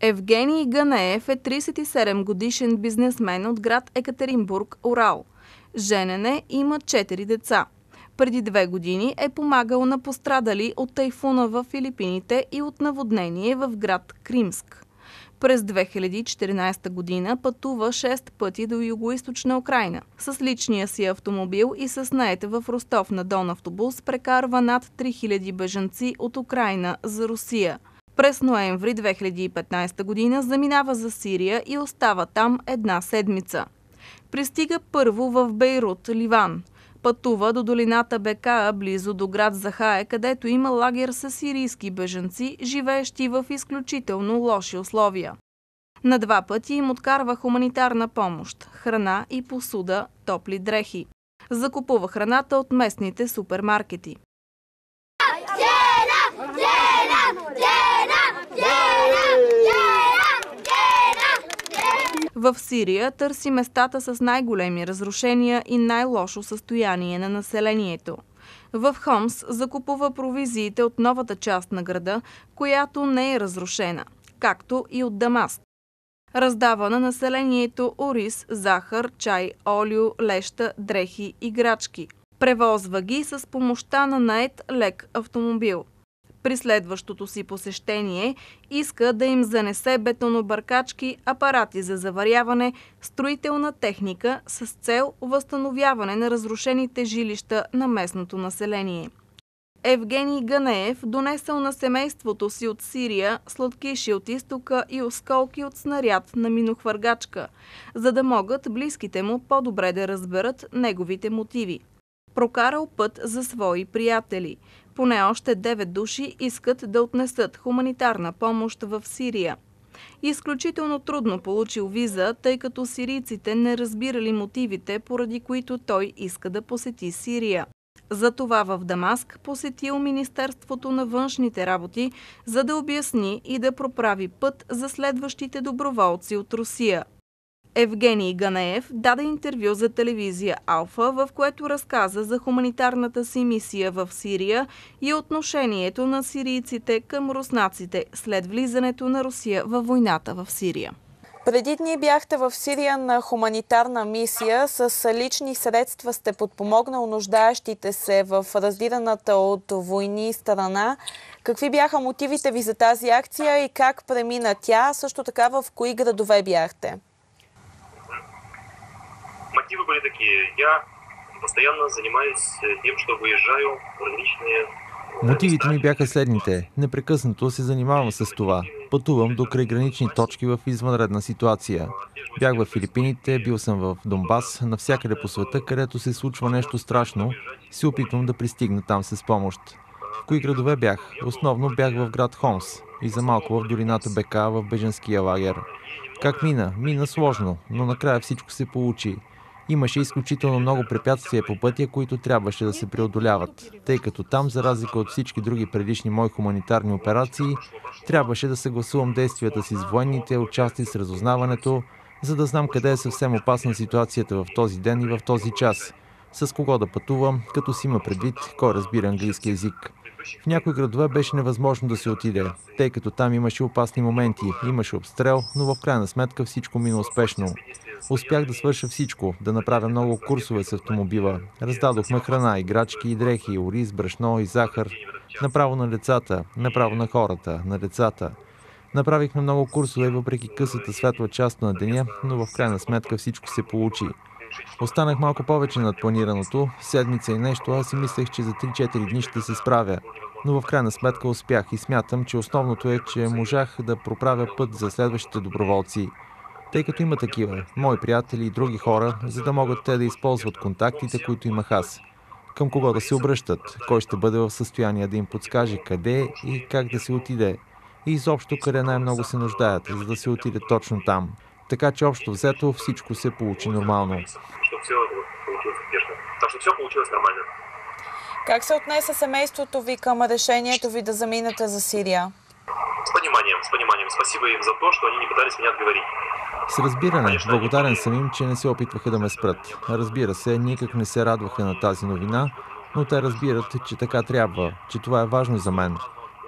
Евгений Ганеев е 37-годишен бизнесмен от град Екатеринбург, Урал. Женен е, има 4 деца. Преди 2 години е помагал на пострадали от тайфуна в Филипините и от наводнение в град Кримск. През 2014 година пътува 6 пъти до югоизточна Украйна. С личния си автомобил и с нает в Ростов-на-Дон автобус прекарва над 3000 бежанци от Украйна за Русия. През ноември 2015 година заминава за Сирия и остава там 1 седмица. Пристига първо в Бейрут, Ливан. Пътува до долината Бекаа, близо до град Захае, където има лагер с сирийски бежанци, живеещи в изключително лоши условия. На 2 пъти им откарва хуманитарна помощ, храна и посуда, топли дрехи. Закупува храната от местните супермаркети. В Сирия търси местата с най-големи разрушения и най-лошо състояние на населението. В Хомс закупува провизиите от новата част на града, която не е разрушена, както и от Дамаск. Раздава на населението ориз, захар, чай, олио, леща, дрехи, играчки. Превозва ги с помощта на нает лек автомобил. При следващото си посещение иска да им занесе бетонобъркачки, апарати за заваряване, строителна техника с цел възстановяване на разрушените жилища на местното население. Евгений Ганеев донесъл на семейството си от Сирия сладкиши от изтока и осколки от снаряд на минохвъргачка, за да могат близките му по-добре да разберат неговите мотиви. Прокарал път за свои приятели. Поне още 9 души искат да отнесат хуманитарна помощ в Сирия. Изключително трудно получил виза, тъй като сирийците не разбирали мотивите, поради които той иска да посети Сирия. Затова в Дамаск посетил Министерството на външните работи, за да обясни и да проправи път за следващите доброволци от Русия. Евгений Ганеев даде интервю за телевизия Алфа, в което разказа за хуманитарната си мисия в Сирия и отношението на сирийците към руснаците след влизането на Русия във войната в Сирия. Преди дни бяхте в Сирия на хуманитарна мисия. С лични средства сте подпомогнал нуждаещите се в раздираната от войни страна. Какви бяха мотивите ви за тази акция и как премина тя? Също така в кои градове бяхте? Мотивы были такие. Я постоянно занимаюсь тем, что выезжаю в различные... Мотивите ми бяха следните. Непрекъснато се занимавам с това. Пътувам до крайгранични точки в извънредна ситуация. Бях в Филипините, бил съм в Донбас, навсякъде по света, където се случва нещо страшно, се опитвам да пристигна там с помощ. В кои градове бях? Основно бях в град Хомс и за малко в долината Бекаа в бежанския лагер. Как мина? Мина сложно, но накрая всичко се получи. Имаше изключително много препятствия по пътя, които трябваше да се преодоляват, тъй като там, за разлика от всички други предишни мои хуманитарни операции, трябваше да съгласувам действията си с военните, участие с разузнаването, за да знам къде е съвсем опасна ситуацията в този ден и в този час, с кого да пътувам, като си има предвид кой разбира английски език. В някои градове беше невъзможно да се отиде, тъй като там имаше опасни моменти, имаше обстрел, но в крайна сметка всичко мина успешно. Успях да свърша всичко, да направя много курсове с автомобила. Раздадохме храна, играчки и дрехи, ориз, брашно и захар. Направо на децата, направо на хората, на децата. Направихме много курсове въпреки късата светла част на деня, но в крайна сметка всичко се получи. Останах малко повече над планираното, седмица и нещо, аз си мислех, че за 3-4 дни ще се справя. Но в крайна сметка успях и смятам, че основното е, че можах да проправя път за следващите доброволци. Тъй като има такива, мои приятели и други хора, за да могат те да използват контактите, които имах аз. Към кого да се обръщат, кой ще бъде в състояние да им подскаже къде и как да се отиде. И изобщо къде най-много се нуждаят, за да се отиде точно там. Така че общо взето всичко се получи нормално. Как се отнесе семейството ви към решението ви да заминете за Сирия? С пониманием. Спасибо им за то, что они не пытались меня отговорить. С разбиране, благодарен съм им, че не се опитваха да ме спрат. Разбира се, никак не се радваха на тази новина, но те разбират, че така трябва, че това е важно за мен.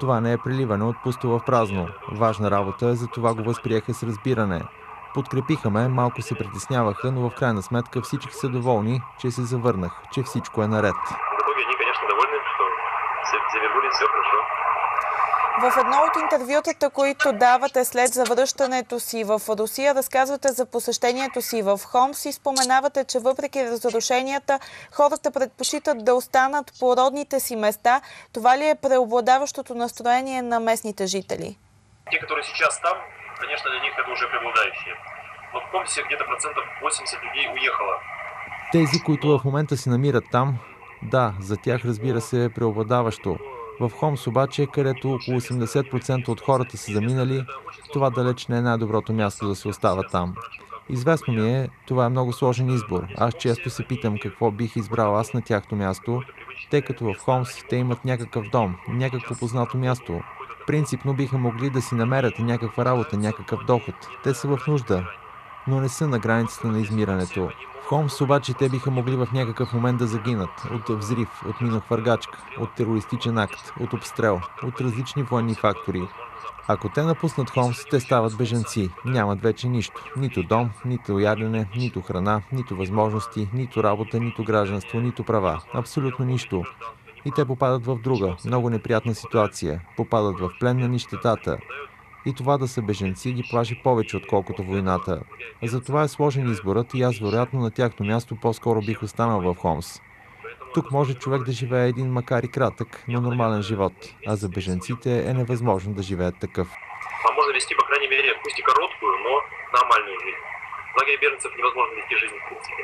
Това не е преливане от пусто в празно. Важна работа е, за това го възприеха с разбиране. Подкрепиха ме, малко се притесняваха, но в крайна сметка всички са доволни, че се завърнах, че всичко е наред. В едно от интервютата, които давате след завръщането си в Русия, разказвате за посещението си в Хомс и споменавате, че въпреки разрушенията, хората предпочитат да останат по родните си места. Това ли е преобладаващото настроение на местните жители? Те, които сейчас там, конечно, для них это уже преобладающее. Но в Хомсе где-то 80% людей уехало. Тези, които в момента се намират там, да, за тях разбира се е преобладаващо. В Хомс обаче, където около 80% от хората са заминали, това далеч не е най-доброто място да се остава там. Известно ми е, това е много сложен избор. Аз често се питам какво бих избрал аз на тяхно място, тъй като в Хомс те имат някакъв дом, някакво познато място. Принципно биха могли да си намерят някаква работа, някакъв доход. Те са в нужда, но не са на границата на измирането. В Хомс обаче те биха могли в някакъв момент да загинат от взрив, от минохвъргачка, от терористичен акт, от обстрел, от различни военни фактори. Ако те напуснат Хомс, те стават бежанци. Нямат вече нищо. Нито дом, нито ядене, нито храна, нито възможности, нито работа, нито гражданство, нито права. Абсолютно нищо. И те попадат в друга, много неприятна ситуация. Попадат в плен на нищетата. И това да са бежанци ги плаши повече, отколкото войната. Затова е сложен изборът и аз вероятно на тяхно място по-скоро бих останал в Хомс. Тук може човек да живее един, макар и кратък, но нормален живот, а за бежанците е невъзможно да живеят такъв. Можно вести, по крайней мере, пусть и короткую, но нормальную жизнь. В лагере беженцев невозможно вести жизнь в принципе.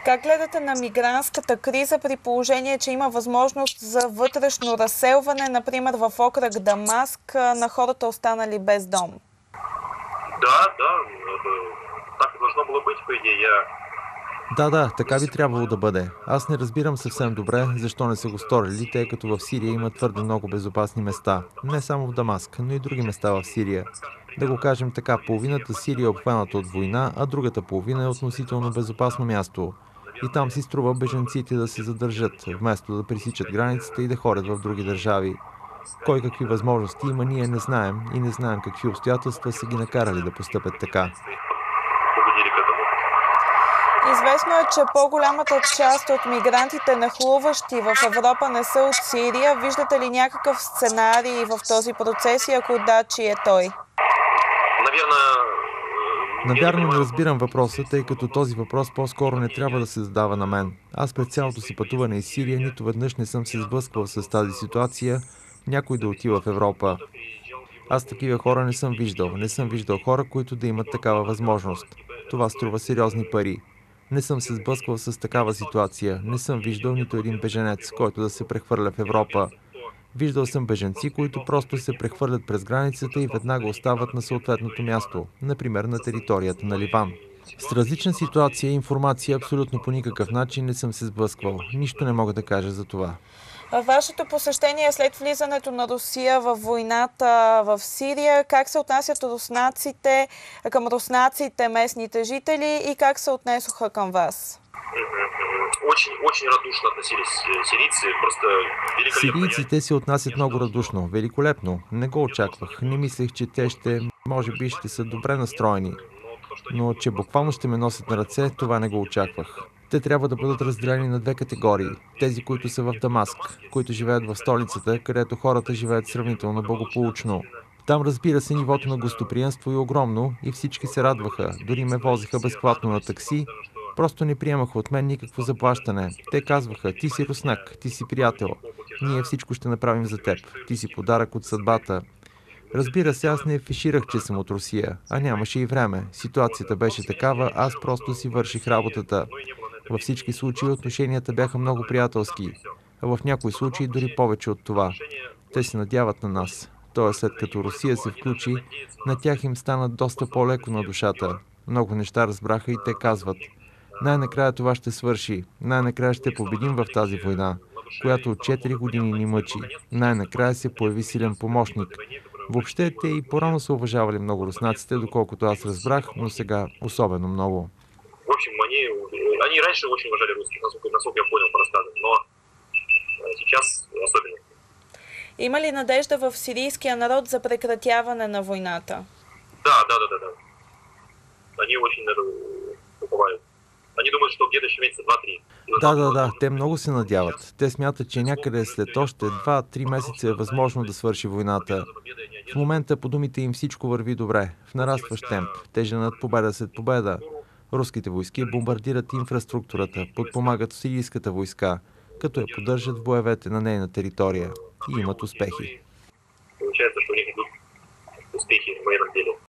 Как гледате на мигрантската криза при положение, че има възможност за вътрешно разселване, например в окръг Дамаск, на хората останали без дом? Да, так и должно было быть, по идее. Да, така би трябвало да бъде. Аз не разбирам съвсем добре защо не са го сторили, тъй като в Сирия има твърде много безопасни места. Не само в Дамаск, но и други места в Сирия. Да го кажем така, половината Сирия е обхваната от война, а другата половина е относително безопасно място. И там си струва бежанците да се задържат, вместо да пресичат границата и да ходят в други държави. Кой какви възможности има, ние не знаем и не знаем какви обстоятелства са ги накарали да постъпят така. Известно е, че по-голямата част от мигрантите, нахлуващи в Европа, не са от Сирия. Виждате ли някакъв сценарий в този процес и ако да, чи е той? Навярно не разбирам въпроса, тъй като този въпрос по-скоро не трябва да се задава на мен. Аз през цялото си пътуване из Сирия нито веднъж не съм се сблъсквал с тази ситуация, някой да отива в Европа. Аз такива хора не съм виждал. Не съм виждал хора, които да имат такава възможност. Това струва сериозни пари. Не съм се сблъсквал с такава ситуация. Не съм виждал нито един беженец, който да се прехвърля в Европа. Виждал съм беженци, които просто се прехвърлят през границата и веднага остават на съответното място, например на територията на Ливан. С различна ситуация и информация абсолютно по никакъв начин не съм се сблъсквал. Нищо не мога да кажа за това. Вашето посещение след влизането на Русия в войната в Сирия, как се отнасят руснаците към руснаците, местните жители и как се отнесоха към вас? Очень радушно относились сирийцы, просто великолепно. Сирийците се отнасят много радушно, великолепно. Не го очаквах. Не мислех, че те може би ще са добре настроени. Но че буквално ще ме носят на ръце, това не го очаквах. Те трябва да бъдат разделени на две категории. Тези, които са в Дамаск, които живеят в столицата, където хората живеят сравнително благополучно. Там, разбира се, нивото на гостоприемство е огромно и всички се радваха. Дори ме возиха безплатно на такси. Просто не приемаха от мен никакво заплащане. Те казваха: ти си руснак, ти си приятел. Ние всичко ще направим за теб. Ти си подарък от съдбата. Разбира се, аз не афиширах, че съм от Русия, а нямаше и време. Ситуацията беше такава, аз просто си върших работата. Във всички случаи отношенията бяха много приятелски, а в някои случаи дори повече от това. Те се надяват на нас. Тоест, след като Русия се включи, на тях им стана доста по-леко на душата. Много неща разбраха и те казват: най-накрая това ще свърши, най-накрая ще победим в тази война, която от 4 години ни мъчи. Най-накрая се появи силен помощник. Въобще те и по-рано са уважавали много руснаците, доколкото аз разбрах, но сега особено много. В общем, они раньше очень уважали русских, насколько я понял по рассказам, но сейчас особенно. Има ли надежда в сирийския народ за прекратяване на войната? Да. Они очень на это уповают. Они думают, что где-то еще месяца 2-3. Да, те много се надяват. Те смятат, че някъде след още 2-3 месеца е възможно да свърши войната. В момента, по думите им, всичко върви добре, в нарастващ темп. Те женат победа след победа. Руските войски бомбардират инфраструктурата, подпомагат сирийската войска, като я поддържат в боевете на нейна територия и имат успехи. Получается, что у них идут успехи в военном деле.